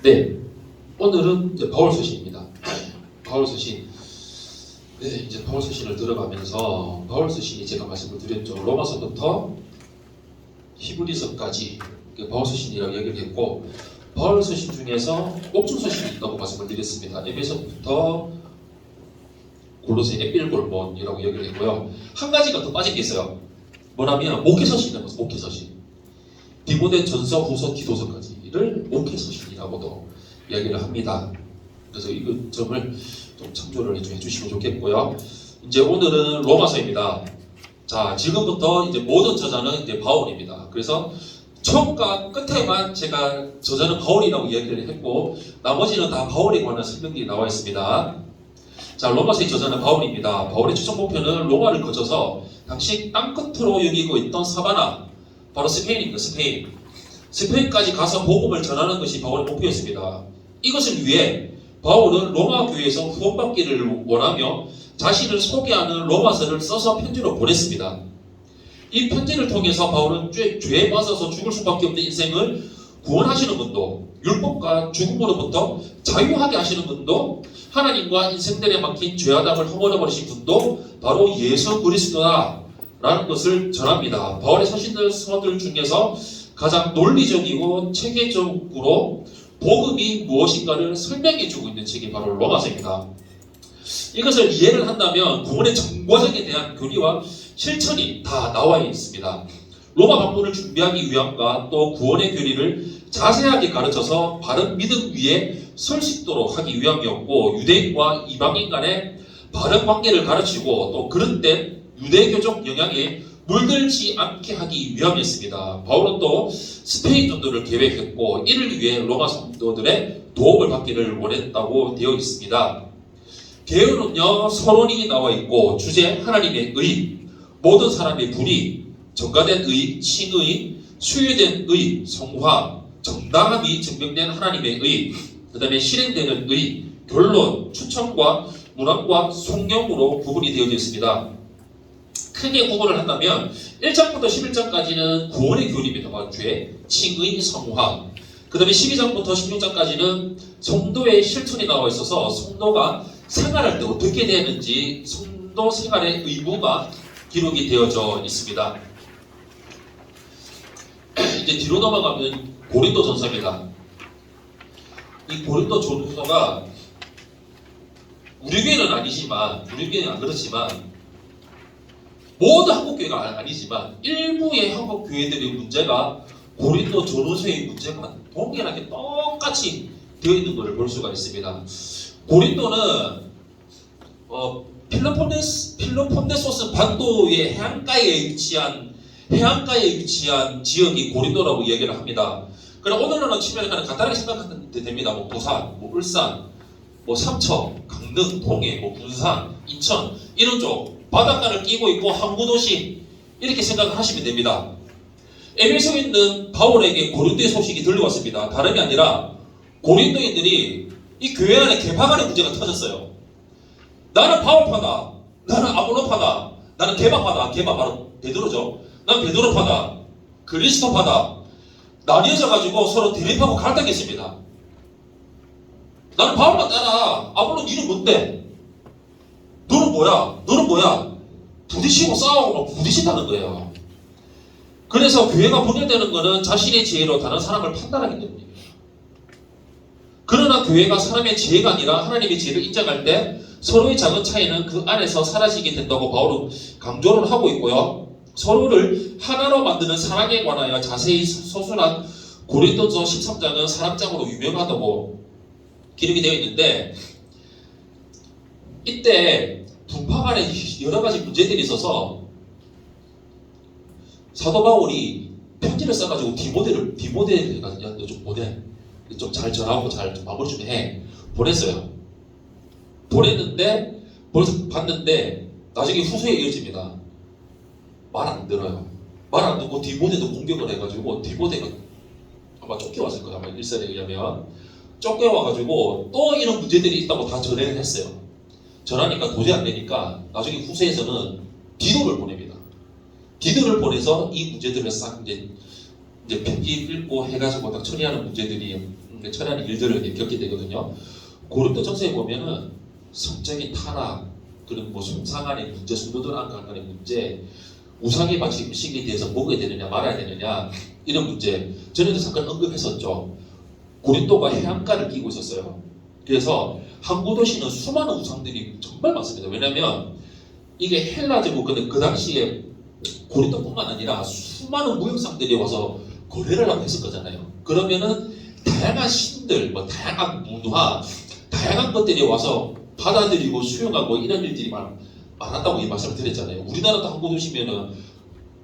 네, 오늘은 이제 바울 서신입니다. 바울 서신. 네, 이제 바울 서신을 들어가면서 바울 서신이 제가 말씀을 드렸죠. 로마서부터 히브리서까지 바울 서신이라고 얘기를 했고, 바울 서신 중에서 옥중 서신이 있다고 말씀을 드렸습니다. 에베소부터 골로새, 에필골몬이라고 얘기를 했고요. 한 가지가 더 빠진 게 있어요. 뭐냐면 목회서신이라고 해서 목회서신. 디모데 전서, 후서, 디도서까지를 목회서신이라고도 이야기를 합니다. 그래서 이 점을 좀 참조를 해주시면 좋겠고요. 이제 오늘은 로마서입니다. 자, 지금부터 이제 모든 저자는 이제 바울입니다. 그래서 처음과 끝에만 제가 저자는 바울이라고 이야기를 했고, 나머지는 다 바울에 관한 설명들이 나와 있습니다. 자, 로마서의 저자는 바울입니다. 바울의 최종 목표는 로마를 거쳐서 당시 땅끝으로 여기고 있던 사바나, 바로 스페인입니다. 스페인까지 가서 복음을 전하는 것이 바울의 목표였습니다. 이것을 위해 바울은 로마 교회에서 후원받기를 원하며 자신을 소개하는 로마서를 써서 편지로 보냈습니다. 이 편지를 통해서 바울은 죄에 빠져서 죽을 수밖에 없는 인생을 구원하시는 분도, 율법과 죽음으로부터 자유하게 하시는 분도, 하나님과 인생들에 막힌 죄아담을 허물어버리신 분도 바로 예수 그리스도다 라는 것을 전합니다. 바울의 서신들 중에서 가장 논리적이고 체계적으로 복음이 무엇인가를 설명해주고 있는 책이 바로 로마서입니다. 이것을 이해를 한다면 구원의 정과정에 대한 교리와 실천이 다 나와 있습니다. 로마 방문을 준비하기 위함과 또 구원의 교리를 자세하게 가르쳐서 바른 믿음 위에 설 수 있도록 하기 위함이었고, 유대인과 이방인 간의 바른 관계를 가르치고 또 그런 때 유대교적 영향에 물들지 않게 하기 위함이었습니다. 바울은 또 스페인 전도를 계획했고, 이를 위해 로마 성도들의 도움을 받기를 원했다고 되어 있습니다. 개요는요, 서론이 나와 있고, 주제 하나님의 의, 모든 사람의 불의, 정가된 의, 칭의, 수유된 의, 성화, 정당함이 증명된 하나님의 의, 그 다음에 실행되는 의, 결론, 추천과 문항과 성경으로 구분이 되어져 있습니다. 크게 구분을 한다면 1장부터 11장까지는 구원의 교리입니다. 죄, 칭의, 성화. 그 다음에 12장부터 16장까지는 성도의 실천이 나와 있어서 성도가 생활할 때 어떻게 되는지 성도 생활의 의무가 기록이 되어져 있습니다. 이제 뒤로 넘어가면 고린도 전서입니다. 이 고린도 전서가 우리 교회는 아니지만, 우리 교회는 안 그렇지만, 모든 한국교회가 아니지만 일부의 한국교회들의 문제가 고린도 전후서의 문제가 동일하게 똑같이 되어 있는 것을 볼 수가 있습니다. 고린도는 필로폰네소스 반도의 해안가에 위치한 지역이 고린도라고 이야기를 합니다. 그럼 오늘날로 치면 간단하게 생각하면 됩니다. 뭐 부산, 뭐 울산, 뭐 삼척, 강릉, 동해, 뭐 군산, 인천 이런 쪽 바닷가를 끼고 있고 항구도시 이렇게 생각을 하시면 됩니다. 에베소에 있는 바울에게 고린도의 소식이 들려왔습니다. 다름이 아니라 고린도인들이 이 교회 안에 개파간의 문제가 터졌어요. 나는 바울파다, 나는 아볼로파다, 나는 게바파다. 게바 바로 베드로죠. 난 베드로파다, 그리스도파다. 나뉘어져 가지고 서로 대립하고 갈등했습니다. 나는 바울만 따라. 아볼로 니는 뭔데? 너는 뭐야? 부딪히고 싸우고 막 부딪힌다는 거예요. 그래서 교회가 분열되는 것은 자신의 지혜로 다른 사람을 판단하기 때문입니다. 그러나 교회가 사람의 지혜가 아니라 하나님의 지혜를 인정할 때 서로의 작은 차이는 그 안에서 사라지게 된다고 바울은 강조를 하고 있고요. 서로를 하나로 만드는 사랑에 관하여 자세히 서술한 고린도서 13장은 사랑장으로 유명하다고 기록이 되어 있는데, 이때 분파 간에 여러 가지 문제들이 있어서 사도 바울이 편지를 써가지고 디모데를 좀 보내, 좀 잘 전하고 잘 마무리 좀 해 보냈어요. 보냈는데 벌써 봤는데 나중에 후서에 이어집니다. 말 안 들어요. 말 안 듣고 디모데도 공격을 해가지고 디모데가 아마 쫓겨왔을 거예요. 아마 일설에 의하면 쫓겨와가지고 또 이런 문제들이 있다고 다 전해를 했어요. 전하니까 도저히 안 되니까 나중에 후세에서는 디도를 보냅니다. 디도를 보내서 이 문제들을 싹 이제 편지 읽고 해가지고 딱 처리하는 문제들이 처리하는 일들을 이렇게 겪게 되거든요. 고린도 전서에 보면은 성적인 타락, 그런 뭐 송상간의 문제, 순도들 안간의 문제, 우상에 바친 음식에 대해서 먹어야 되느냐 말아야 되느냐 이런 문제 전에도 잠깐 언급했었죠. 고린도가 해안가를 끼고 있었어요. 그래서 항구 도시는 수많은 우상들이 정말 많습니다. 왜냐하면 이게 헬라제국 그 당시에 고린도뿐만 아니라 수많은 무역상들이 와서 거래를 하고 했을 거잖아요. 그러면은 다양한 신들, 뭐 다양한 문화, 다양한 것들이 와서 받아들이고 수용하고 이런 일들이 많았다고 이 말씀을 드렸잖아요. 우리나라도 항구 도시면은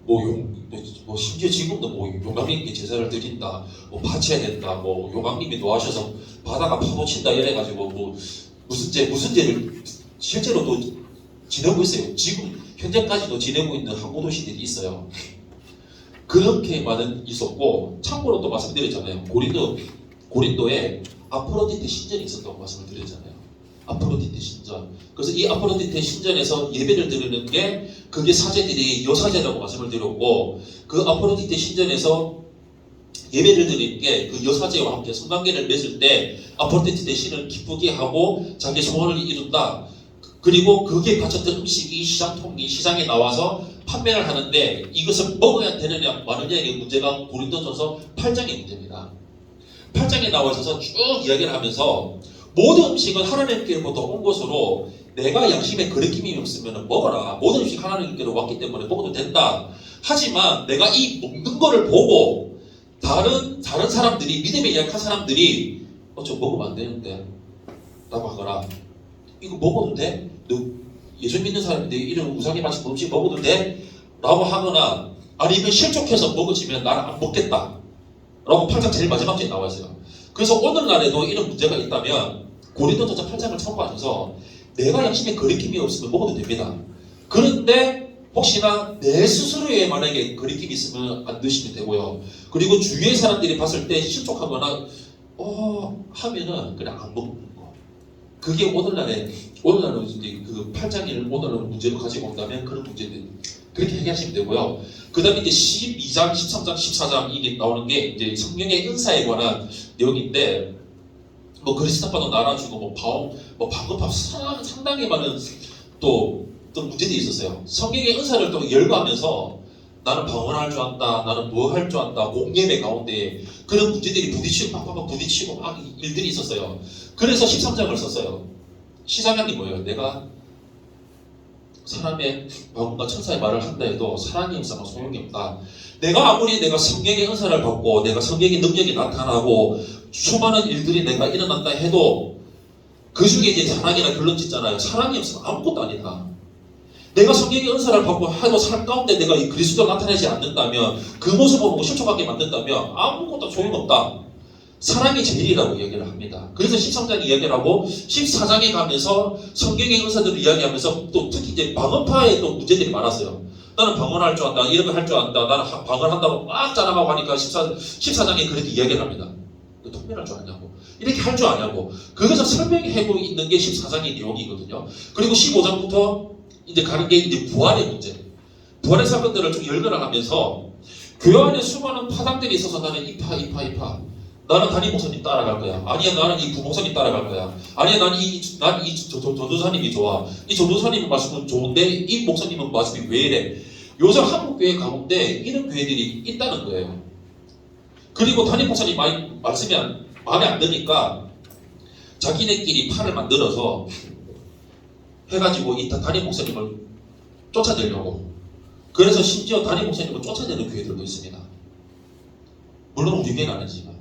뭐 심지어 지금도 뭐 용왕님께 제사를 드린다, 뭐 바쳐야 된다, 뭐 용왕님이 노하셔서 바다가 파도친다 이래가지고 뭐 무슨 죄를 실제로도 지내고 있어요. 지금 현재까지도 지내고 있는 항구 도시들이 있어요. 그렇게 많은 있었고, 참고로 또 말씀드렸잖아요. 고린도에 아프로디테 신전이 있었다고 말씀을 드렸잖아요. 아프로디테 신전. 그래서 이 아프로디테 신전에서 예배를 드리는 게 그게 사제들이 여사제라고 말씀을 드렸고, 그 아프로디테 신전에서 예배를 드리는 게 그 여사제와 함께 성관계를 맺을 때 아프로디테 신을 기쁘게 하고 자기 소원을 이룬다. 그리고 거기에 바쳤던 음식이 시장에 나와서 판매를 하는데 이것을 먹어야 되느냐 마느냐의 문제가 고린도전서 8장의 문제입니다. 8장에 나와 있어서 쭉 이야기를 하면서 모든 음식은 하나님께로부터 온 것으로 내가 양심에 거리낌이 없으면 먹어라. 모든 음식 하나님께로 왔기 때문에 먹어도 된다. 하지만 내가 이 먹는 거를 보고 다른 사람들이, 믿음에 약한 사람들이 저 먹으면 안 되는데 라고 하거나, 이거 먹어도 돼? 너 예수 믿는 사람인데 이런 우상에 바친 음식 먹어도 돼? 라고 하거나, 아니면 실족해서 먹어지면 나는 안 먹겠다 라고 8장 제일 마지막 장에 나와 있어요. 그래서 오늘날에도 이런 문제가 있다면 고린도전서 8장을 참고하셔서 내가 양심에 거리낌이 없으면 먹어도 됩니다. 그런데 혹시나 내 스스로에 만약에 거리낌이 있으면 안 드시면 되고요. 그리고 주위의 사람들이 봤을 때 실족하거나 하면은 그냥 안 먹는 거. 그게 오늘날은 이제 그 8장을 오늘날 문제로 가지고 온다면 그런 문제들 그렇게 해결하시면 되고요. 그 다음에 이제 12장, 13장, 14장 이게 나오는 게 이제 성령의 은사에 관한 내용인데, 뭐 그리스도파도 나눠주고 뭐 방언파 상당히 많은 또 문제들이 있었어요. 성령의 은사를 또 열거하면서 나는 방언할 줄 안다, 나는 뭐 할 줄 안다, 공예배 가운데 그런 문제들이 팍팍 부딪히고 막 일들이 있었어요. 그래서 13장을 썼어요. 시사관이 뭐예요? 내가 사람의 마음과 천사의 말을 한다 해도 사랑의 은사가 소용이 없다. 내가 아무리 내가 성령의 은사를 받고 내가 성령의 능력이 나타나고 수많은 일들이 내가 일어난다 해도 그 중에 이제 사랑이나 결론 짓잖아요. 사랑이 없으면 아무것도 아니다. 내가 성령의 은사를 받고 해도 삶 가운데 내가 이 그리스도가 나타나지 않는다면, 그 모습을 보고 실족하게 만든다면 아무것도 소용없다. 사랑이 제일이라고 이야기를 합니다. 그래서 13장 이야기를 하고 14장에 가면서 성경의 은사들을 이야기하면서 또 특히 이제 방언파의 또 문제들이 많았어요. 나는 방언할 줄 안다, 이런 걸 할 줄 안다, 나는 방언한다고 막 자랑하고 하니까 14장에 그렇게 이야기를 합니다. 너 통변할 줄 아냐고, 이렇게 할 줄 아냐고. 그것을 설명하고 있는 게 14장의 내용이거든요. 그리고 15장부터 이제 가는 게 이제 부활의 문제, 부활의 사건들을 좀 열거를 하면서 교회 안에 수많은 파당들이 있어서 나는 이파 나는 담임 목사님 따라갈 거야. 아니야, 나는 이 부목사님 따라갈 거야. 아니야, 나는 이 전도사님이 좋아. 이 전도사님 말씀은 좋은데 이 목사님은 말씀이 왜 이래? 요새 한국교회 가운데 이런 교회들이 있다는 거예요. 그리고 담임 목사님 말씀이 마음에 안 드니까 자기네끼리 판을 만들어서 해가지고 이 담임 목사님을 쫓아내려고. 그래서 심지어 담임 목사님을 쫓아내는 교회들도 있습니다. 물론 우리 교회는 아니지만.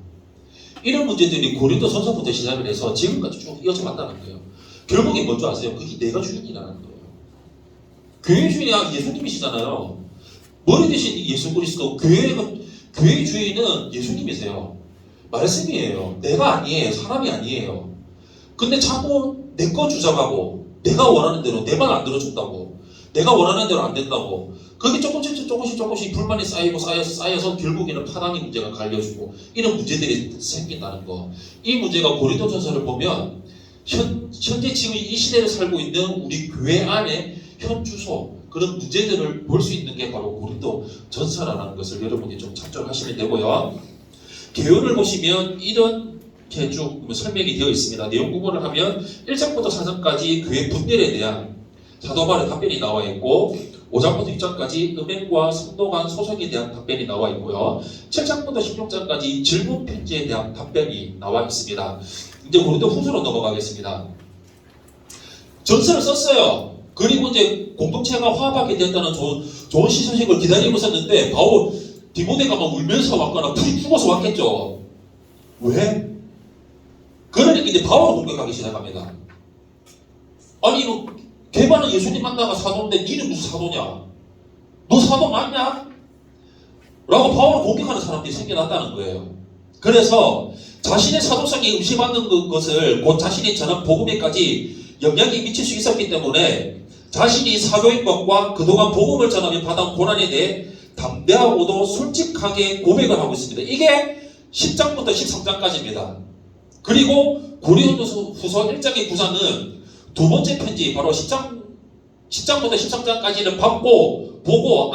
이런 문제들이 고린도전서부터 시작을 해서 지금까지 쭉 이어져 왔다는 거예요. 결국에 뭔지 아세요? 그게 내가 주인이라는 거예요. 교회 주인이 예수님이시잖아요. 머리 대신 예수 그리스도, 교회 주인은 예수님이세요. 말씀이에요. 내가 아니에요. 사람이 아니에요. 근데 자꾸 내 거 주장하고 내가 원하는 대로 내 말 안 들어준다고, 내가 원하는 대로 안 된다고, 그게 조금씩 불만이 쌓여서 결국에는 파당의 문제가 갈려지고 이런 문제들이 생긴다는 거. 이 문제가 고린도전서를 보면 현재 지금 이 시대를 살고 있는 우리 교회 안에 현주소, 그런 문제들을 볼 수 있는 게 바로 고린도전서라는 것을 여러분이 좀 참조하시면 되고요. 개요를 보시면 이런 이렇게 쭉 설명이 되어 있습니다. 내용 구분을 하면 1장부터 4장까지 교회 분열에 대한 사도 바울의 답변이 나와 있고 5장부터 6장까지 음행과 성도 간 소송에 대한 답변이 나와 있고요. 7장부터 16장까지 질문 편지에 대한 답변이 나와 있습니다. 이제 고린도 후서로 넘어가겠습니다. 전서를 썼어요. 그리고 이제 공동체가 화합하게 됐다는 좋은 시소식을 기다리고 있었는데 바울 디모데가 막 울면서 왔거나 불이 죽어서 왔겠죠. 왜? 그러니까 이제 바울을 공격하기 시작합니다. 아니 이거 개바는 예수님 만나가 사도인데 니는 무슨 사도냐? 너 사도 맞냐? 라고 바울을 공격하는 사람들이 생겨났다는 거예요. 그래서 자신의 사도성이 의심받는 것을 곧 자신이 전한 복음에까지 영향이 미칠 수 있었기 때문에 자신이 사도인 것과 그동안 복음을 전하며 받은 고난에 대해 담대하고도 솔직하게 고백을 하고 있습니다. 이게 10장부터 13장까지입니다. 그리고 고린도후서 1장의 구사는 두 번째 편지 바로 10장부터 13장까지를 보고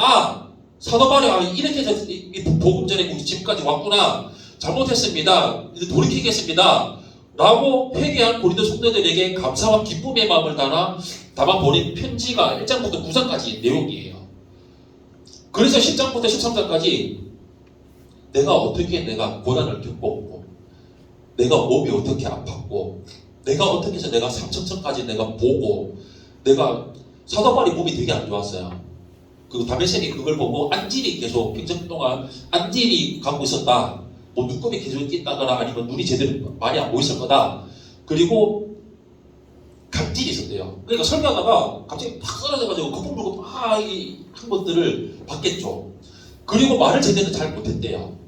사도 바울이 이렇게 해서 복음 전에 우리 지금까지 왔구나, 잘못했습니다, 이제 돌이키겠습니다 라고 회개한 고린도 성도들에게 감사와 기쁨의 마음을 담아 보낸 편지가 1장부터 9장까지의 내용이에요. 그래서 10장부터 13장까지 내가 고난을 겪었고 내가 몸이 어떻게 아팠고 내가 어떻게 해서 내가 삼천천까지 내가 보고 내가 사도 바울이 몸이 되게 안 좋았어요. 그 다메섹이 그걸 보고 안질이 계속 굉장히 동안 안질이 갖고 있었다. 뭐 눈곱이 계속 있다거나 아니면 눈이 제대로 많이 안 보였을 거다. 그리고 각질이 있었대요. 그러니까 설교하다가 갑자기 팍 쓰러져가지고 거품 물고 막 한 것들을 봤겠죠. 그리고 말을 제대로 잘 못했대요.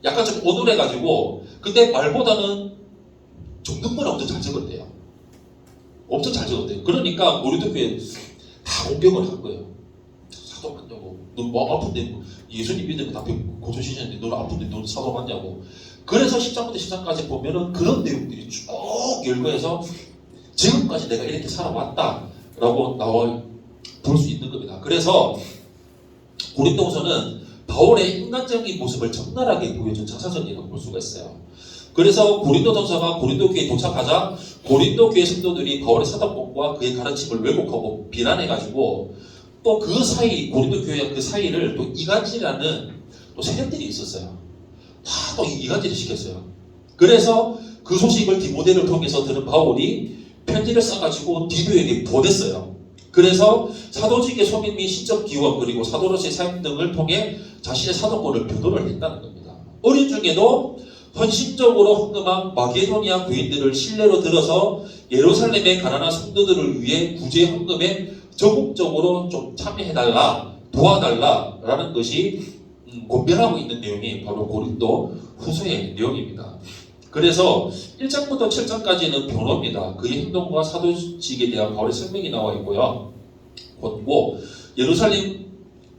약간 좀 어눌해가지고 근데 말보다는 적는거는 엄청 잘 적었대요. 엄청 잘 적었대요. 그러니까 고린도 교회에 다 공격을 한 거예요. 사도 맞냐고. 너 뭐 아픈데 예수님 믿으면 다 고쳐주시는데 너는 아픈데 너는 사도 맞냐고. 그래서 10장부터 13장까지 보면은 그런 내용들이 쭉 열거해서 지금까지 내가 이렇게 살아왔다라고 나와 볼 수 있는 겁니다. 그래서 고린도후서는 바울의 인간적인 모습을 적나라하게 보여준 자사전이라고 볼 수가 있어요. 그래서 고린도전서가 고린도 교회에 도착하자 고린도 교회 성도들이 바울의 사도권과 그의 가르침을 왜곡하고 비난해가지고 또 그 사이 고린도 교회와 그 사이를 또 이간질하는 또 세력들이 있었어요. 다 또 이간질을 시켰어요. 그래서 그 소식을 디모데를 통해서 들은 바울이 편지를 써가지고 디도에게 보냈어요. 그래서 사도직의 소민 및 신적 기원 그리고 사도로서의 사역 등을 통해 자신의 사도권을 변호를 했다는 겁니다. 어린 중에도 헌신적으로 헌금한 마게도니아 교인들을 신뢰로 들어서 예루살렘의 가난한 성도들을 위해 구제 헌금에 적극적으로 좀 참여해달라, 도와달라라는 것이 권면하고 있는 내용이 바로 고린도 후서의 내용입니다. 그래서 1장부터 7장까지는 변호입니다. 그의 행동과 사도직에 대한 바울의 설명이 나와 있고요. 권고, 예루살렘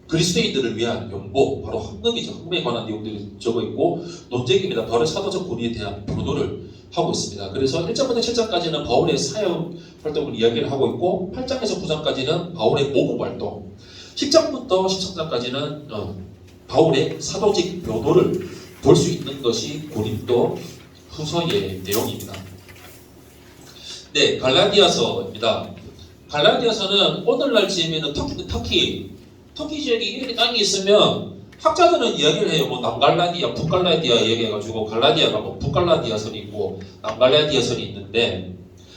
그리스도인들을 위한 용보, 바로 헌금이죠. 헌금에 관한 내용들이 적어 있고 논쟁입니다. 바울의 사도적 권위에 대한 변호를 하고 있습니다. 그래서 1장부터 7장까지는 바울의 사역 활동을 이야기를 하고 있고 8장에서 9장까지는 바울의 모금 활동, 10장부터 13장까지는 바울의 사도직 변호를 볼 수 있는 것이 고린도 후서의 내용입니다. 네, 갈라디아서입니다. 갈라디아서는 오늘날 지으면 터키 지역에 이렇게 땅이 있으면 학자들은 이야기를 해요. 뭐 남갈라디아, 북갈라디아 얘기해가지고 갈라디아가 뭐 북갈라디아선이 있고 남갈라디아선이 있는데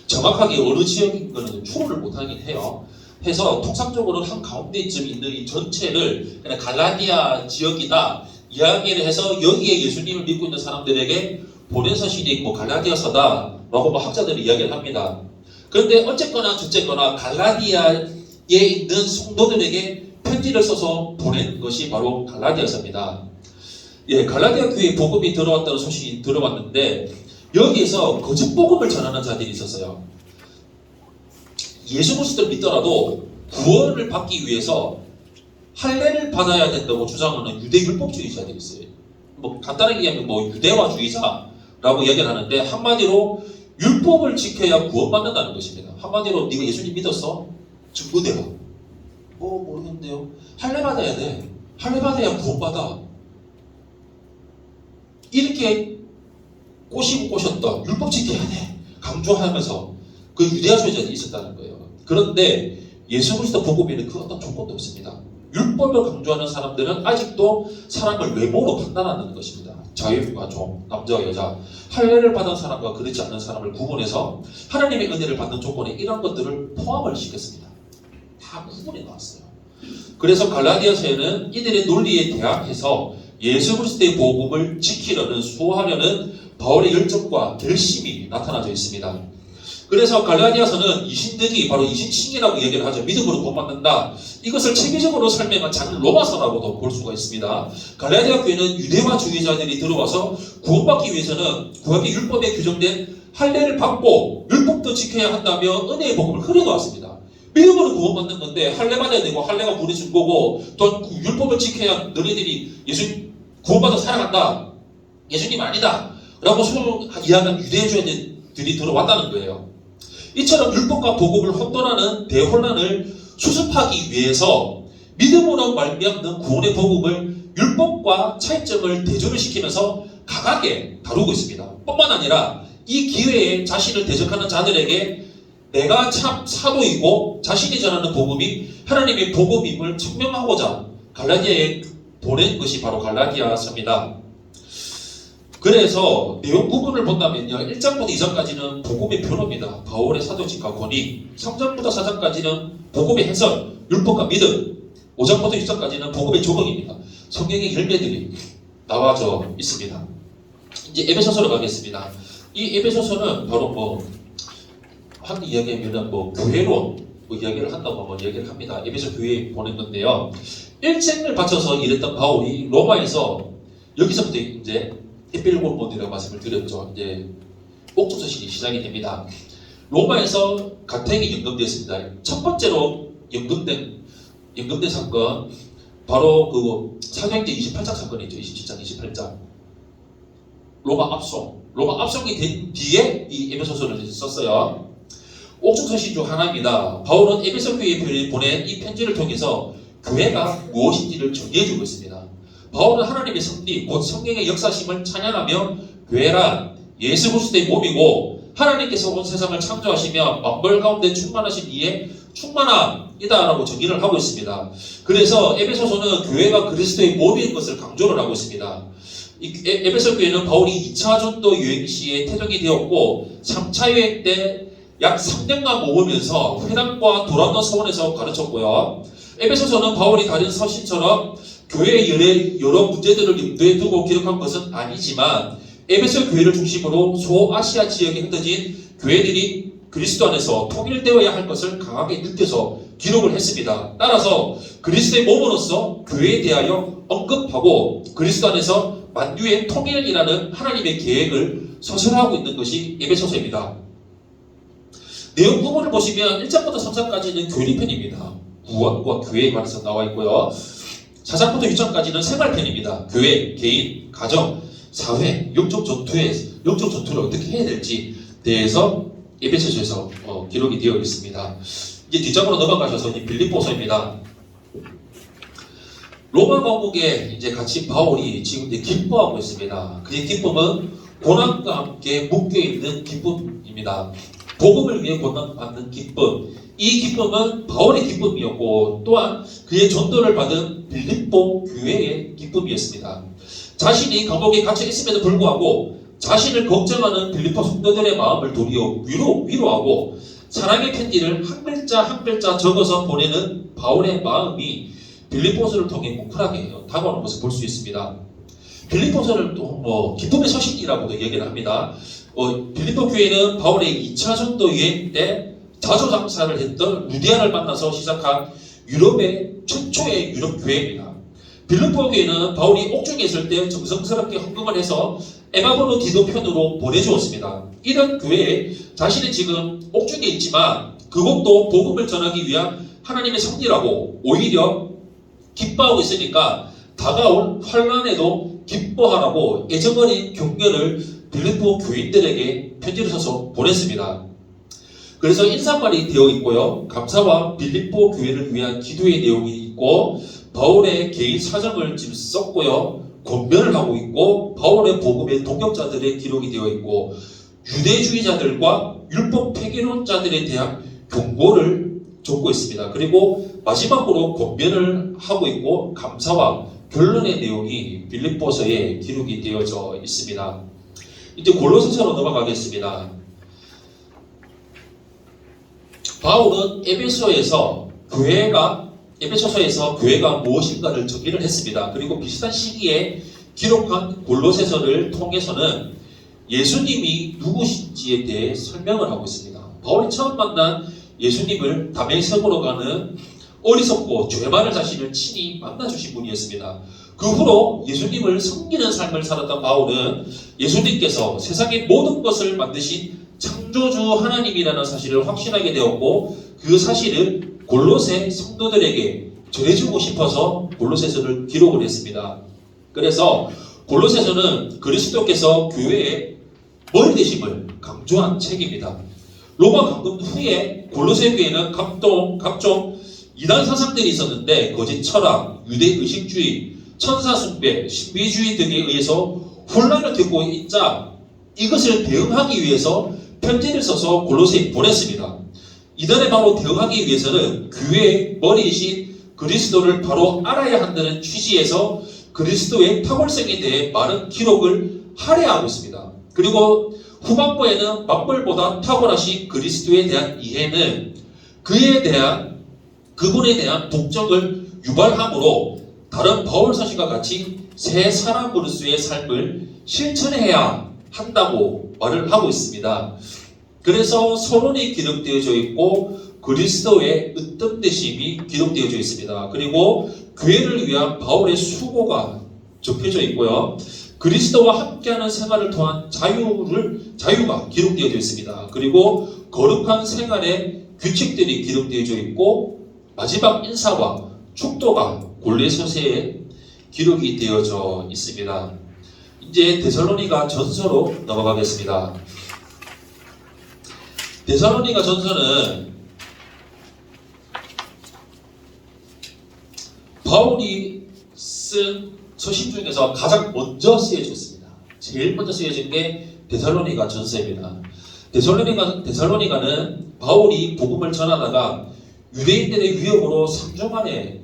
정확하게 어느 지역인 거는 추론을 못하긴 해요. 해서 통상적으로는 한 가운데쯤 있는 이 전체를 그냥 갈라디아 지역이다 이야기를 해서 여기에 예수님을 믿고 있는 사람들에게 보낸 서신이 뭐 갈라디아서다라고 뭐 학자들이 이야기를 합니다. 그런데 어쨌거나 저쨌거나 갈라디아에 있는 성도들에게 편지를 써서 보낸 것이 바로 갈라디아서입니다. 예, 갈라디아 교회에 복음이 들어왔다는 소식이 들어왔는데 여기에서 거짓 복음을 전하는 자들이 있었어요. 예수 그리스도를 믿더라도 구원을 받기 위해서 할례를 받아야 된다고 주장하는 유대 율법주의자들이 있어요. 뭐 간단하게 얘기하면 뭐 유대화주의자라고 얘기를 하는데 한마디로 율법을 지켜야 구원받는다는 것입니다. 한마디로 네가 예수님 믿었어? 증거대봐. 모르겠는데요. 할례 받아야 돼. 할례 받아야 구원받아. 이렇게 꼬시고 꼬셨던 율법 지켜야 돼 강조하면서 그 유대화 주의자들이 있었다는 거예요. 그런데 예수 그리스도 복음에는 그 어떤 조건도 없습니다. 율법을 강조하는 사람들은 아직도 사람을 외모로 판단하는 것입니다. 자유와 종, 남자와 여자, 할례를 받은 사람과 그렇지 않은 사람을 구분해서 하나님의 은혜를 받는 조건에 이런 것들을 포함을 시켰습니다. 다 구분해 나왔어요. 그래서 갈라디아서에는 이들의 논리에 대항해서 예수 그리스도의 복음을 지키려는 수호하려는 바울의 열정과 결심이 나타나져 있습니다. 그래서 갈라디아서는 이신득이 바로 이신칭이라고 얘기를 하죠. 믿음으로 구원받는다. 이것을 체계적으로 설명한 작은 로마서라고도 볼 수가 있습니다. 갈라디아 교회는 유대화주의자들이 들어와서 구원받기 위해서는 구약의 율법에 규정된 할례를 받고 율법도 지켜야 한다며 은혜의 복음을 흐려놓았습니다. 믿음으로 구원받는 건데 할례 받아야 되고 할례가 보내준 거고 또 율법을 지켜야 너희들이 예수 구원받아 살아간다. 예수님 아니다. 라고 서로 이야기한 유대주의자들이 들어왔다는 거예요. 이처럼 율법과 복음을 혼돈하는 대혼란을 수습하기 위해서 믿음으로 말미암는 구원의 복음을 율법과 차이점을 대조를 시키면서 강하게 다루고 있습니다. 뿐만 아니라 이 기회에 자신을 대적하는 자들에게 내가 참 사도이고 자신이 전하는 복음이 하나님의 복음임을 증명하고자 갈라디아에 보낸 것이 바로 갈라디아서입니다. 그래서 내용 부분을 본다면요. 1장부터 2장까지는 복음의 변호입니다. 바울의 사도직과 권위. 3장부터 4장까지는 복음의 해설, 율법과 믿음. 5장부터 6장까지는 복음의 조각입니다. 성경의 열매들이 나와져 있습니다. 이제 에베소서로 가겠습니다. 이 에베소서는 바로 한 이야기하면은 교회론 이야기를 한다고 한번 이야기를 합니다. 에베소 교회에 보낸 건데요. 일생을 바쳐서 일했던 바울이 로마에서 여기서부터 이제 에필골몬이라고 말씀을 드렸죠. 이제 옥조서식이 시작이 됩니다. 로마에서 가택이 연금되었습니다. 첫 번째로 연금된 사건 바로 사도행전 28장 사건이죠. 27장, 28장. 로마 압송이 된 뒤에 이 에베소서를 썼어요. 옥중서신 중 하나입니다. 바울은 에베소 교회에 보낸 이 편지를 통해서 교회가 무엇인지를 정리해주고 있습니다. 바울은 하나님의 섭리, 곧 성령의 역사심을 찬양하며 교회란 예수 그리스도의 몸이고 하나님께서 온 세상을 창조하시며 만물 가운데 충만하신 이의 충만함이다라고 정의를 하고 있습니다. 그래서 에베소서는 교회가 그리스도의 몸인 것을 강조를 하고 있습니다. 에베소 교회는 바울이 2차 전도 여행 시에 태동이 되었고 3차 여행 때 약 3년간 모으면서 회당과 도란노 서원에서 가르쳤고요. 에베소서는 바울이 다른 서신처럼 교회의 여러 문제들을 염두에 두고 기록한 것은 아니지만 에베소 교회를 중심으로 소아시아 지역에 흩어진 교회들이 그리스도 안에서 통일되어야 할 것을 강하게 느껴서 기록을 했습니다. 따라서 그리스도의 몸으로서 교회에 대하여 언급하고 그리스도 안에서 만유의 통일이라는 하나님의 계획을 서술하고 있는 것이 에베소서입니다. 내용 부분을 보시면 1장부터 3장까지는 교리편입니다. 구원과 교회에 관해서 나와 있고요. 4장부터 6장까지는 생활편입니다. 교회, 개인, 가정, 사회, 영적 전투를 어떻게 해야 될지 대해서 에베소서에서 기록이 되어 있습니다. 이제 뒷장으로 넘어가셔서 빌립보서입니다. 로마 감옥에 이제 같이 바울이 지금 이제 기뻐하고 있습니다. 그의 기쁨은 고난과 함께 묶여 있는 기쁨입니다. 복음을 위해 고난받는 기쁨. 이 기쁨은 바울의 기쁨이었고 또한 그의 전도를 받은 빌립보 교회의 기쁨이었습니다. 자신이 감옥에 갇혀 있음에도 불구하고 자신을 걱정하는 빌립보 성도들의 마음을 도리어 위로하고 사랑의 편지를 한 글자 한 글자 적어서 보내는 바울의 마음이 빌립보서를 통해 뭉클하게 다가오는 것을 볼 수 있습니다. 빌립보서를 또 기쁨의 서신이라고도 얘기를 합니다. 빌립보 교회는 바울의 2차 전도 여행 때 자조 장사를 했던 루디아를 만나서 시작한 유럽의 최초의 유럽 교회입니다. 빌립보 교회는 바울이 옥중에 있을 때 정성스럽게 헌금을 해서 에바브로 디도 편으로 보내주었습니다. 이런 교회에 자신은 지금 옥중에 있지만 그것도 복음을 전하기 위한 하나님의 섭리라고 오히려 기뻐하고 있으니까 다가올 환난에도 기뻐하라고 애정어린 격려를 빌립보 교인들에게 편지를 써서 보냈습니다. 그래서 인사말이 되어 있고요. 감사와 빌립보 교회를 위한 기도의 내용이 있고 바울의 개인 사정을 지금 썼고요. 권면을 하고 있고 바울의 복음의 동역자들의 기록이 되어 있고 유대주의자들과 율법 폐기론자들에 대한 경고를 줬고 있습니다. 그리고 마지막으로 권면을 하고 있고 감사와 결론의 내용이 빌립보서에 기록이 되어져 있습니다. 이제 골로새서로 넘어가겠습니다. 바울은 에베소서에서 교회가 무엇인가를 정의를 했습니다. 그리고 비슷한 시기에 기록한 골로새서를 통해서는 예수님이 누구신지에 대해 설명을 하고 있습니다. 바울이 처음 만난 예수님을 다메섹으로 가는 어리석고 죄 많은 자신을 친히 만나주신 분이었습니다. 그 후로 예수님을 섬기는 삶을 살았던 바울은 예수님께서 세상의 모든 것을 만드신 창조주 하나님이라는 사실을 확신하게 되었고 그 사실을 골로새 성도들에게 전해주고 싶어서 골로새서를 기록을 했습니다. 그래서 골로새서는 그리스도께서 교회의 머리 되심을 강조한 책입니다. 로마 강금 후에 골로새 교회는 각종 이단 사상들이 있었는데 거짓 철학, 유대 의식주의, 천사 숭배, 신비주의 등에 의해서 혼란을 겪고 있자 이것을 대응하기 위해서 편지를 써서 골로새에 보냈습니다. 이단에 바로 대응하기 위해서는 교회의 머리이신 그리스도를 바로 알아야 한다는 취지에서 그리스도의 탁월성에 대해 많은 기록을 할애하고 있습니다. 그리고 후반부에는 만물보다 탁월하신 그리스도에 대한 이해는 그분에 대한 복적을 유발함으로 다른 바울 서신과 같이 새 사람으로서의 삶을 실천해야 한다고 말을 하고 있습니다. 그래서 서론이 기록되어져 있고 그리스도의 으뜸되심이 기록되어져 있습니다. 그리고 교회를 위한 바울의 수고가 적혀져 있고요. 그리스도와 함께하는 생활을 통한 자유가 기록되어져 있습니다. 그리고 거룩한 생활의 규칙들이 기록되어져 있고 마지막 인사와 축도가 골로새서에 기록이 되어져 있습니다. 이제 데살로니가 전서로 넘어가겠습니다. 데살로니가 전서는 바울이 쓴 서신 중에서 가장 먼저 쓰여졌습니다. 제일 먼저 쓰여진 게 데살로니가 전서입니다. 데살로니가는 바울이 복음을 전하다가 유대인들의 위협으로 3주 만에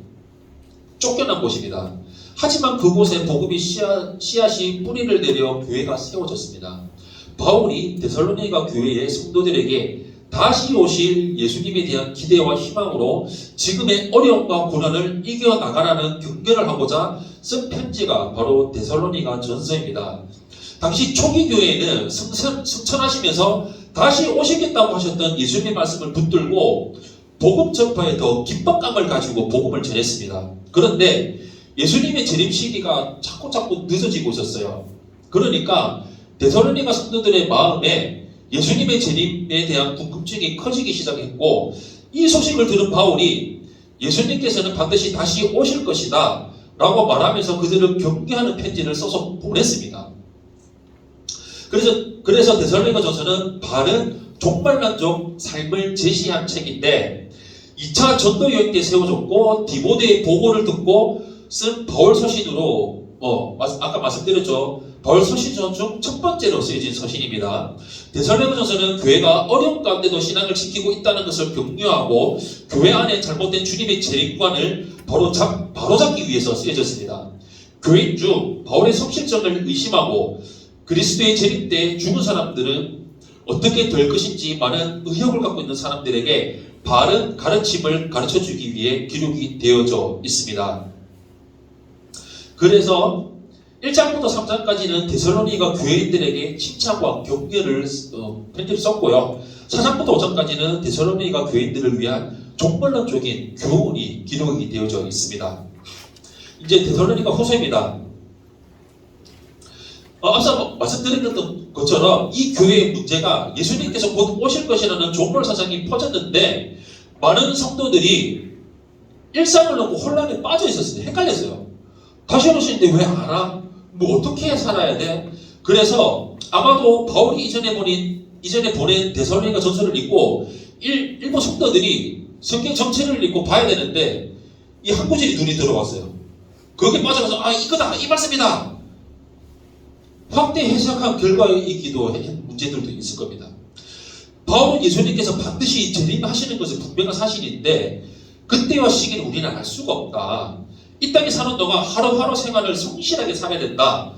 쫓겨난 곳입니다. 하지만 그곳에 복음이 씨앗이 뿌리를 내려 교회가 세워졌습니다. 바울이 데살로니가 교회의 성도들에게 다시 오실 예수님에 대한 기대와 희망으로 지금의 어려움과 고난을 이겨나가라는 경계를 하고자 쓴 편지가 바로 데살로니가 전서입니다. 당시 초기 교회에는 승천하시면서 다시 오시겠다고 하셨던 예수님의 말씀을 붙들고 복음 전파에 더 기뻐감을 가지고 복음을 전했습니다. 그런데 예수님의 재림 시기가 자꾸 늦어지고 있었어요. 그러니까 데살로니가 성도들의 마음에 예수님의 재림에 대한 궁금증이 커지기 시작했고 이 소식을 들은 바울이 예수님께서는 반드시 다시 오실 것이다 라고 말하면서 그들을 격려하는 편지를 써서 보냈습니다. 그래서 데살로니가 전서는 바른 종말만족 삶을 제시한 책인데 2차 전도 여행 때 세워졌고 디모데의 보고를 듣고 쓴 바울 서신으로 아까 말씀드렸죠. 바울 서신 중 첫 번째로 쓰여진 서신입니다. 데살로니가 전서는 교회가 어려움 가운데도 신앙을 지키고 있다는 것을 격려하고 교회 안에 잘못된 주님의 재림관을 바로잡기 위해서 쓰여졌습니다. 교인 중 바울의 성실성을 의심하고 그리스도의 재림 때 죽은 사람들은 어떻게 될 것인지 많은 의혹을 갖고 있는 사람들에게 바른 가르침을 가르쳐주기 위해 기록이 되어져 있습니다. 그래서 1장부터 3장까지는 데살로니가 교회인들에게 칭찬과 격려를 편지를 썼고요. 4장부터 5장까지는 데살로니가 교회인들을 위한 종말론적인 교훈이 기록이 되어져 있습니다. 이제 데살로니가 후서입니다. 앞서 말씀드렸던 것처럼 이 교회의 문제가 예수님께서 곧 오실 것이라는 종말 사상이 퍼졌는데 많은 성도들이 일상을 놓고 혼란에 빠져 있었어요. 헷갈렸어요. 다시 오시는데 왜 안 와? 뭐 어떻게 살아야 돼? 그래서 아마도 바울이 이전에 보낸 데살로니가 전서를 읽고 일부 성도들이 성경 전체를 읽고 봐야 되는데 이 한 구절이 눈이 들어왔어요. 거기에 빠져가서 아 이거다 이 말씀이다 확대 해석한 결과이기도 문제들도 있을 겁니다. 바울은 예수님께서 반드시 재림하시는 것은 분명한 사실인데 그때와 시기는 우리는 알 수가 없다. 이 땅에 사는 동안 하루하루 생활을 성실하게 살아야 된다.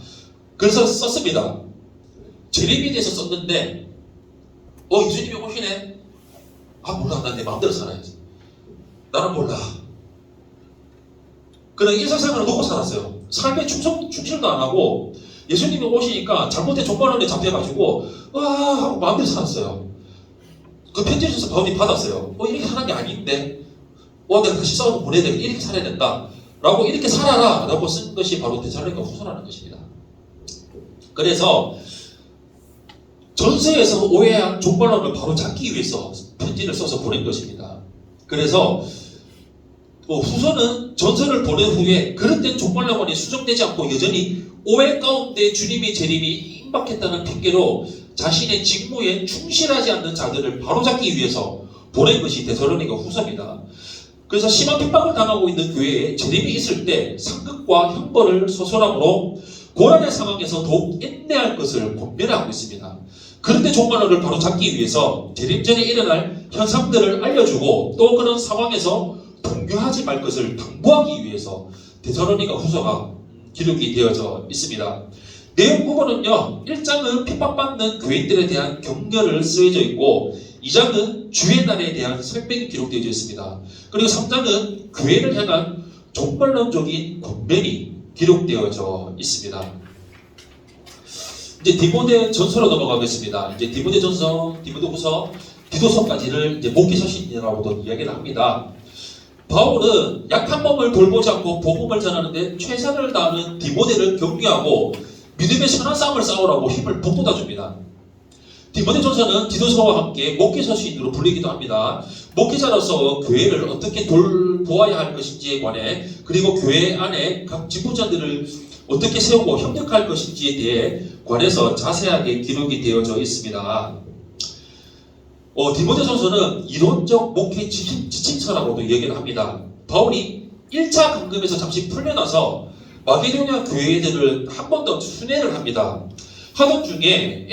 그래서 썼습니다. 재림에 대해서 썼는데 예수님이 오시네? 아 몰라 난 내 마음대로 살아야지. 나는 몰라. 그냥 일상생활을 놓고 살았어요. 삶에 충실도 안 하고 예수님이 오시니까 잘못된 종말론에 잡혀가지고 하고 마음대로 살았어요. 그 편지를 줘서 바울이 받았어요. 이렇게 사는 게 아닌데 내가 다시 싸워서 보내야 되겠다. 이렇게 살아야 된다. 라고 이렇게 살아라. 라고 쓴 것이 바로 데살로니가 후서라는 것입니다. 그래서 전서에서 오해한 종말론을 바로 잡기 위해서 편지를 써서 보낸 것입니다. 그래서 후서는 전서를 보낸 후에 그릇된 종말론이 수정되지 않고 여전히 오해 가운데 주님의 재림이 임박했다는 핑계로 자신의 직무에 충실하지 않는 자들을 바로잡기 위해서 보낸 것이 데살로니가 후서입니다. 그래서 심한 핍박을 당하고 있는 교회에 재림이 있을 때 상급과 형벌을 소설함으로 고난의 상황에서 더욱 인내할 것을 권면하고 있습니다. 그런데 종말론을 바로잡기 위해서 재림 전에 일어날 현상들을 알려주고 또 그런 상황에서 동요하지 말 것을 당부하기 위해서 데살로니가 후서가 기록이 되어져 있습니다. 내용 부분은요, 1장은 핍박받는 교인들에 대한 격려를 쓰여져 있고 2장은 주의 날에 대한 설명이 기록되어 있습니다. 그리고 3장은 교회를 향한 종말론적인 권면이 기록되어져 있습니다. 이제 디모데 전서로 넘어가겠습니다. 이제 디모데 전서, 디모데 후서, 디도서까지를 이제 목회 서신이라고도 이야기를 합니다. 바울은 약한 몸을 돌보지 않고 복음을 전하는데 최선을 다하는 디모데를 격려하고 믿음의 선한 싸움을 싸우라고 힘을 북돋아 줍니다. 디모데 전서는 디도서와 함께 목회 서신으로 불리기도 합니다. 목회자로서 교회를 어떻게 돌보아야 할 것인지에 관해 그리고 교회 안에 각 지부자들을 어떻게 세우고 협력할 것인지에 대해 관해서 자세하게 기록이 되어져 있습니다. 디모데 전서는 이론적 목회 지침서라고도 얘기를 합니다. 바울이 1차 감금에서 잠시 풀려나서 마게도냐 교회들을 한 번 더 순회를 합니다. 하던 중에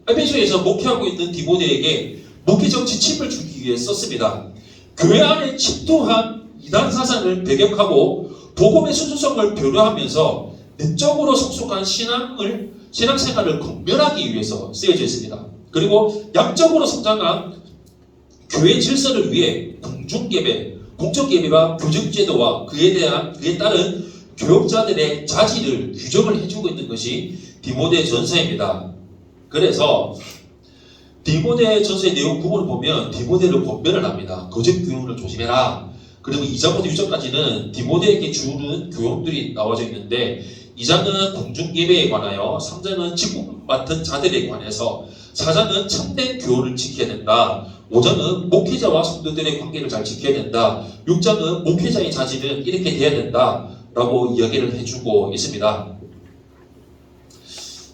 에베소에서 목회하고 있는 디모데에게 목회적 지침을 주기 위해 썼습니다. 교회 안에 침투한 이단 사상을 배격하고 복음의 순수성을 배려하면서 내적으로 성숙한 신앙생활을 건면하기 위해서 쓰여져 있습니다. 그리고 양적으로 성장한 교회 질서를 위해 공적 예배와 교정 제도와 그에 따른 교역자들의 자질을 규정을 해주고 있는 것이 디모데 전서입니다. 그래서 디모데 전서의 내용 부분을 보면 디모데를 권면을 합니다. 거짓 교훈을 조심해라. 그리고 2장부터 6장까지는 디모데에게 주는 교훈들이 나와져 있는데 2장은 공중예배에 관하여 3장은 직분 맡은 자들에 관해서 4장은 참된 교훈을 지켜야 된다. 5장은 목회자와 성도들의 관계를 잘 지켜야 된다. 6장은 목회자의 자질은 이렇게 돼야 된다. 라고 이야기를 해주고 있습니다.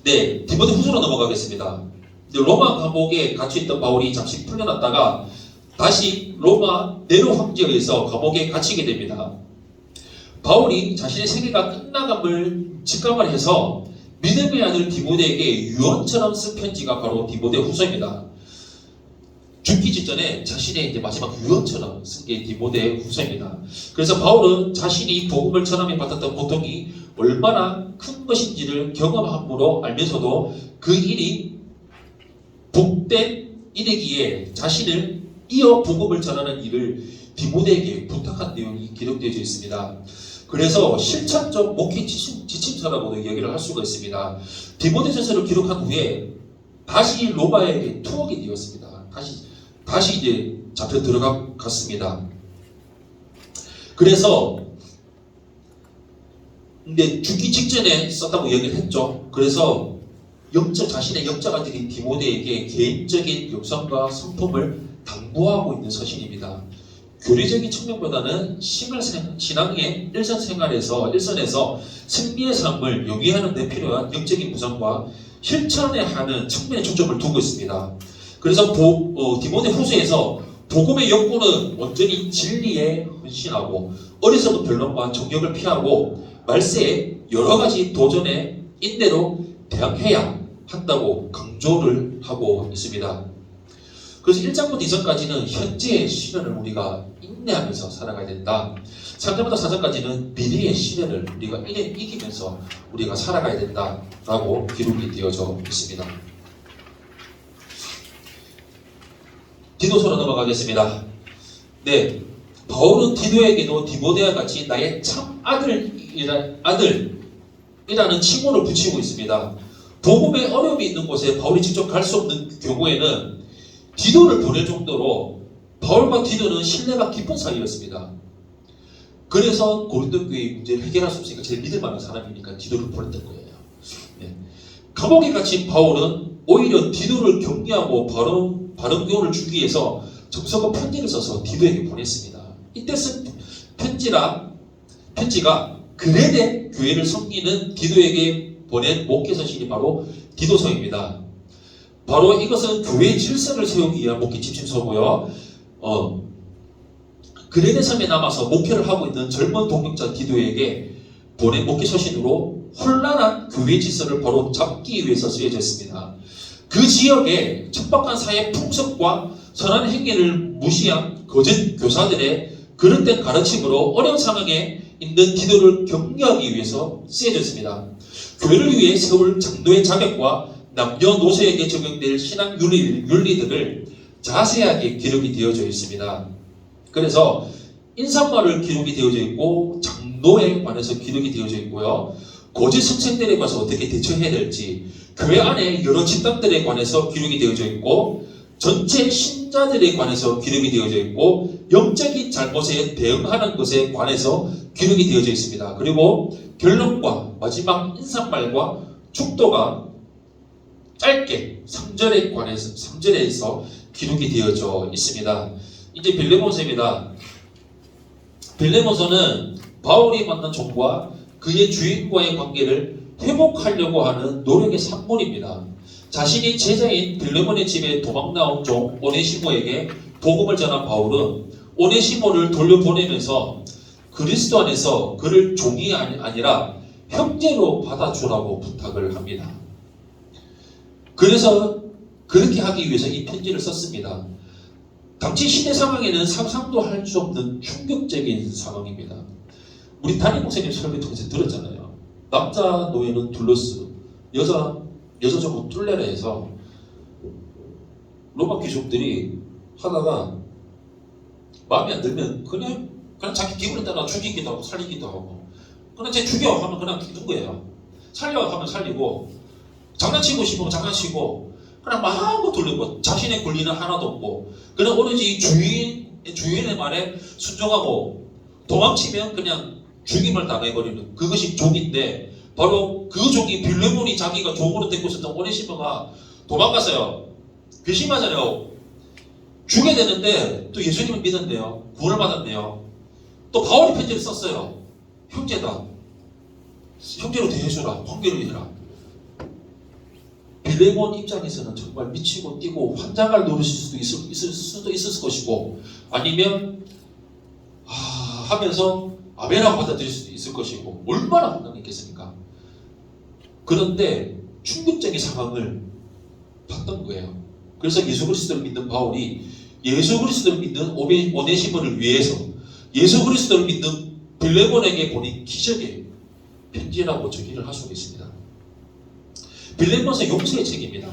네, 디모데 후서로 넘어가겠습니다. 로마 감옥에 갇혀있던 바울이 잠시 풀려났다가 다시 로마 네로 황제에서 감옥에 갇히게 됩니다. 바울이 자신의 세계가 끝나감을 직감을 해서 믿음의 아들 디모데에게 유언처럼 쓴 편지가 바로 디모데 후서입니다. 죽기 직전에 자신의 이제 마지막 유언처럼 쓴 게 디모데 후서입니다. 그래서 바울은 자신이 복음을 전함에 받았던 고통이 얼마나 큰 것인지를 경험함으로 알면서도 그 일이 복된 일이기에 자신을 이어 복음을 전하는 일을 디모데에게 부탁한 내용이 기록되어 있습니다. 그래서 실천적 목회 지침서라고도 이야기를 할 수가 있습니다. 디모데전서를 기록한 후에 다시 로마에게 투옥이 되었습니다. 다시 이제 잡혀 들어갔습니다. 그래서 근데 죽기 직전에 썼다고 얘기를 했죠. 그래서 자신의 영적 아들인 디모데에게 개인적인 영성과 성품을 당부하고 있는 서신입니다. 교리적인 측면보다는 신앙의 일선에서 승리의 삶을 영위하는 데 필요한 영적인 무장과 실천에 하는 측면에 초점을 두고 있습니다. 그래서 디모데 후서에서 복음의 욕구는 온전히 진리에 헌신하고 어리석은 변론과 정욕을 피하고 말세에 여러 가지 도전에 인내로 대항해야 한다고 강조를 하고 있습니다. 그래서 1장부터 2장까지는 현재의 시련을 우리가 인내하면서 살아가야 된다. 3장부터 4장까지는 미래의 시련을 우리가 이기면서 우리가 살아가야 된다라고 기록이 되어져 있습니다. 디도서로 넘어가겠습니다. 네, 바울은 디도에게도 디모데와 같이 나의 참 아들이라는 칭호를 붙이고 있습니다. 복음에 어려움이 있는 곳에 바울이 직접 갈 수 없는 경우에는 디도를 보낼 정도로 바울과 디도는 신뢰가 깊은 사이였습니다. 그래서 고린도 교회의 문제를 해결할 수 없으니까 제일 믿을 만한 사람이니까 디도를 보냈던 거예요. 네. 감옥에 갇힌 바울은 오히려 디도를 격려하고 바른 교훈을 주기 위해서 정석과 편지를 써서 디도에게 보냈습니다. 이때 쓴 편지가 그레데 교회를 섬기는 디도에게 보낸 목회서신이 바로 디도서입니다. 바로 이것은 교회의 질서를 세우기 위한 목회 집신서고요. 그레데 섬에 남아서 목회를 하고 있는 젊은 동역자 디도에게 보낸 목회서신으로 혼란한 교회 질서를 바로 잡기 위해서 쓰여졌습니다. 그 지역의 척박한 사회 풍습과 선한 행위를 무시한 거짓 교사들의 그릇된 가르침으로 어려운 상황에 있는 디도를 격려하기 위해서 쓰여졌습니다. 교회를 위해 세울 장로의 자격과 남녀노소에게 적용될 신앙 윤리들을 자세하게 기록이 되어져 있습니다. 그래서 인사말을 기록이 되어져 있고 장로에 관해서 기록이 되어져 있고요. 거짓 선생들에 관해서 어떻게 대처해야 될지, 교회 안에 여러 집단들에 관해서 기록이 되어져 있고, 전체 신자들에 관해서 기록이 되어져 있고, 영적인 잘못에 대응하는 것에 관해서 기록이 되어져 있습니다. 그리고 결론과 마지막 인사말과 축도가 짧게 3절에서 기록이 되어져 있습니다. 이제 빌레몬서입니다. 빌레몬서는 바울이 만난 종과 그의 주인과의 관계를 회복하려고 하는 노력의 산물입니다. 자신이 제자인 빌레몬의 집에 도망나온 종 오네시모에게 복음을 전한 바울은 오네시모를 돌려보내면서 그리스도 안에서 그를 종이 아니라 형제로 받아주라고 부탁을 합니다. 그래서 그렇게 하기 위해서 이 편지를 썼습니다. 당시 시대 상황에는 상상도 할 수 없는 충격적인 상황입니다. 우리 담임 목사님 설교 통해서 들었잖아요. 남자 노예는 둘러스, 여자 종은 뚫레라 해서 로마 귀족들이 하다가 마음에 안 들면 그냥 자기 기분에 따라 죽이기도 하고 살리기도 하고, 그냥 쟤 죽여 하면 그냥 죽는 거예요. 살려 하면 살리고, 장난치고 싶으면 장난치고, 그냥 마음껏 돌리고, 자신의 권리는 하나도 없고, 그냥 오로지 주인의 말에 순종하고, 도망치면 그냥 죽임을 당해버리는 그것이 종인데, 바로 그 종이 빌레몬이 자기가 종으로 데리고 있었던 오네시모가 도망갔어요. 괘씸하잖아요. 죽여야 되는데 또 예수님을 믿었네요. 구원을 받았네요. 또 바울이 편지를 썼어요. 형제다. 형제로 대해주라. 관계를 해라. 빌레몬 입장에서는 정말 미치고 뛰고 환장할 노릇일 수도 있을 것이고, 아니면 하면서 아멘하고 받아들일 수도 있을 것이고, 얼마나 환장했겠습니까? 그런데 충격적인 상황을 봤던 거예요. 그래서 예수 그리스도를 믿는 바울이 예수 그리스도를 믿는 오네시모를 위해서 예수 그리스도를 믿는 빌레몬에게 보낸 기적의 편지라고 정의를 할 수가 있습니다. 빌레몬서 용서의 책입니다.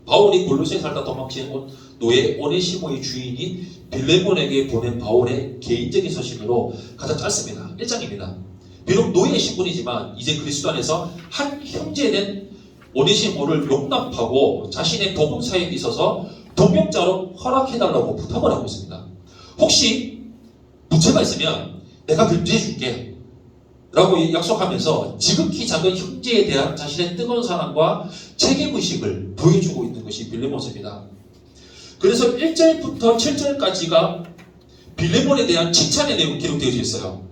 바울이 골로새에 살다 도망친 노예 오네시모의 주인이 빌레몬에게 보낸 바울의 개인적인 서신으로 가장 짧습니다. 1장입니다. 비록 노예의 신분이지만 이제 그리스도 안에서 한 형제된 오네시모를 용납하고 자신의 복음 사역에 있어서 동역자로 허락해달라고 부탁을 하고 있습니다. 혹시 문제가 있으면 내가 변제해줄게 라고 약속하면서 지극히 작은 형제에 대한 자신의 뜨거운 사랑과 책임의식을 보여주고 있는 것이 빌레몬서입니다. 그래서 1절부터 7절까지가 빌레몬에 대한 칭찬의 내용이 기록되어 있어요.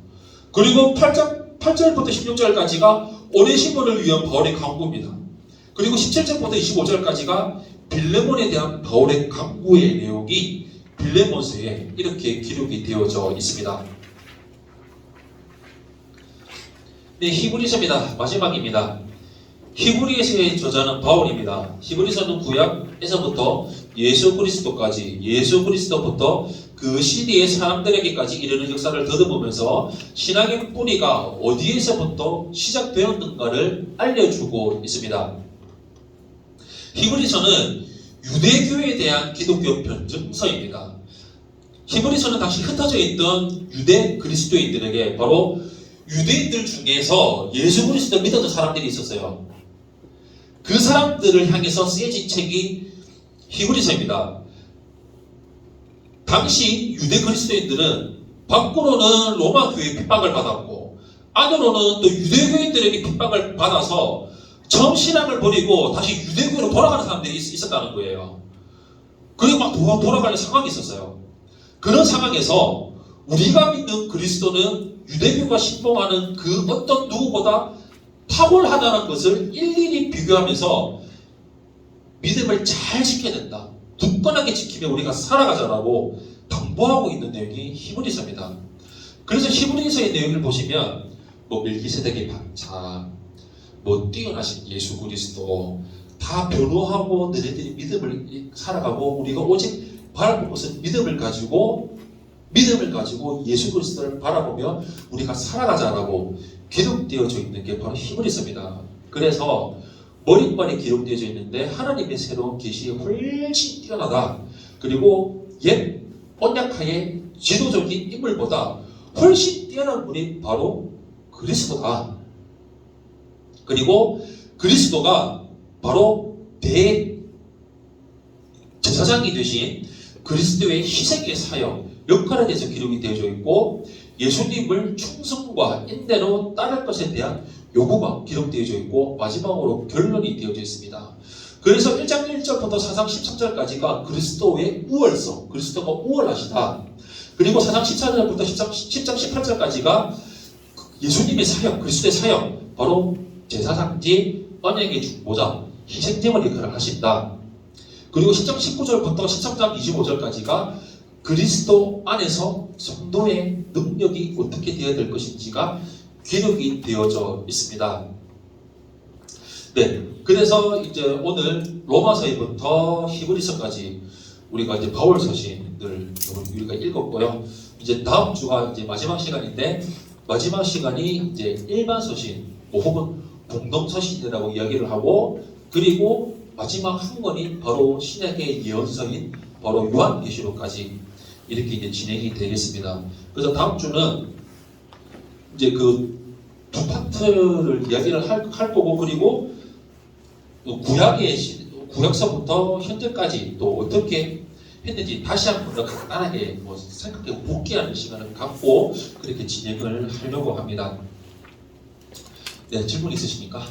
그리고 8절부터 16절까지가 오네시모를 위한 바울의 강구입니다. 그리고 17절부터 25절까지가 빌레몬에 대한 바울의 강구의 내용이 빌레몬서에 이렇게 기록이 되어져 있습니다. 네, 히브리서입니다. 마지막입니다. 히브리서의 저자는 바울입니다. 히브리서는 구약에서부터 예수 그리스도부터 그 시대의 사람들에게까지 이르는 역사를 더듬으면서 신학의 뿌리가 어디에서부터 시작되었는가를 알려주고 있습니다. 히브리서는 유대교에 대한 기독교 변증서입니다. 히브리서는 당시 흩어져 있던 유대 그리스도인들에게 바로 유대인들 중에서 예수 그리스도를 믿었던 사람들이 있었어요. 그 사람들을 향해서 쓰여진 책이 히브리서입니다. 당시 유대 그리스도인들은 밖으로는 로마 교회의 핍박을 받았고 안으로는 또 유대교인들에게 핍박을 받아서 처음 신앙을 버리고 다시 유대교로 돌아가는 사람들이 있었다는 거예요. 그리고 막 돌아가는 상황이 있었어요. 그런 상황에서 우리가 믿는 그리스도는 유대교가 신봉하는 그 어떤 누구보다 탁월하다는 것을 일일이 비교하면서 믿음을 잘 지켜야 된다. 굳건하게 지키며 우리가 살아가자라고 당부하고 있는 내용이 히브리서입니다. 그래서 히브리서의 내용을 보시면 멜기세덱의 반차, 뛰어나신 예수 그리스도 다 변호하고 너희들이 믿음을 살아가고 우리가 오직 바라볼 것은 믿음을 가지고 예수 그리스도를 바라보며 우리가 살아가자라고 기록되어져 있는 게 바로 히브리서입니다. 그래서 머릿말에 기록되어져 있는데 하나님의 새로운 계시에 훨씬 뛰어나다. 그리고 옛 언약하의 지도적인 인물보다 훨씬 뛰어난 분이 바로 그리스도다. 그리고 그리스도가 바로 대제사장이 되신 그리스도의 희생의 사역, 역할에 대해서 기록이 되어져 있고 예수님을 충성과 인내로 따를 것에 대한 요구가 기록되어져 있고 마지막으로 결론이 되어져 있습니다. 그래서 1장 1절부터 4장 13절까지가 그리스도의 우월성, 그리스도가 우월하시다. 그리고 4장 14절부터 10장 18절까지가 예수님의 사역, 그리스도의 사역, 바로 제사장지, 언약의 중보자, 희생제물 역할을 하신다. 그리고 10장 19절부터 13장 25절까지가 그리스도 안에서 성도의 능력이 어떻게 되어야 될 것인지가 기록이 되어져 있습니다. 네, 그래서 이제 오늘 로마서부터 히브리서까지 우리가 이제 바울 서신들 우리가 읽었고요. 이제 다음 주가 이제 마지막 시간인데 마지막 시간이 이제 일반 서신 혹은 공동 서신이라고 이야기를 하고 그리고 마지막 한 권이 바로 신약의 예언서인 바로 요한계시록까지 이렇게 이제 진행이 되겠습니다. 그래서 다음 주는 이제 그 두 파트를 이야기를 할 거고 그리고 구약서부터 현재까지 또 어떻게 했는지 다시 한 번 더 간단하게 생각해 복귀하는 시간을 갖고 그렇게 진행을 하려고 합니다. 네, 질문 있으십니까?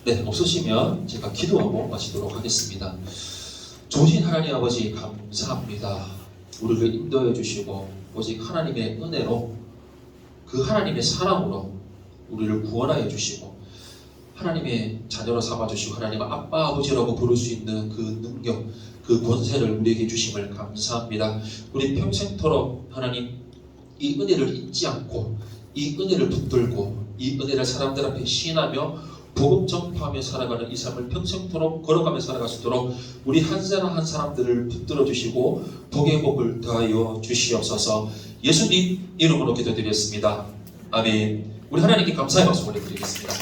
네, 없으시면 제가 기도하고 마치도록 하겠습니다. 좋으신 하나님 아버지 감사합니다. 우리를 인도해 주시고 오직 하나님의 은혜로 그 하나님의 사랑으로 우리를 구원하여 주시고 하나님의 자녀로 삼아주시고 하나님 아빠 아버지라고 부를 수 있는 그 능력 그 권세를 우리에게 주심을 감사합니다. 우리 평생토록 하나님 이 은혜를 잊지 않고 이 은혜를 붙들고 이 은혜를 사람들 앞에 시인하며 복음 전파하며 살아가는 이 삶을 평생토록 걸어가며 살아갈 수 있도록 우리 한 사람 한 사람들을 붙들어 주시고 복의 복을 더하여 주시옵소서. 예수님 이름으로 기도드렸습니다. 아멘. 우리 하나님께 감사의 박수 올려드리겠습니다.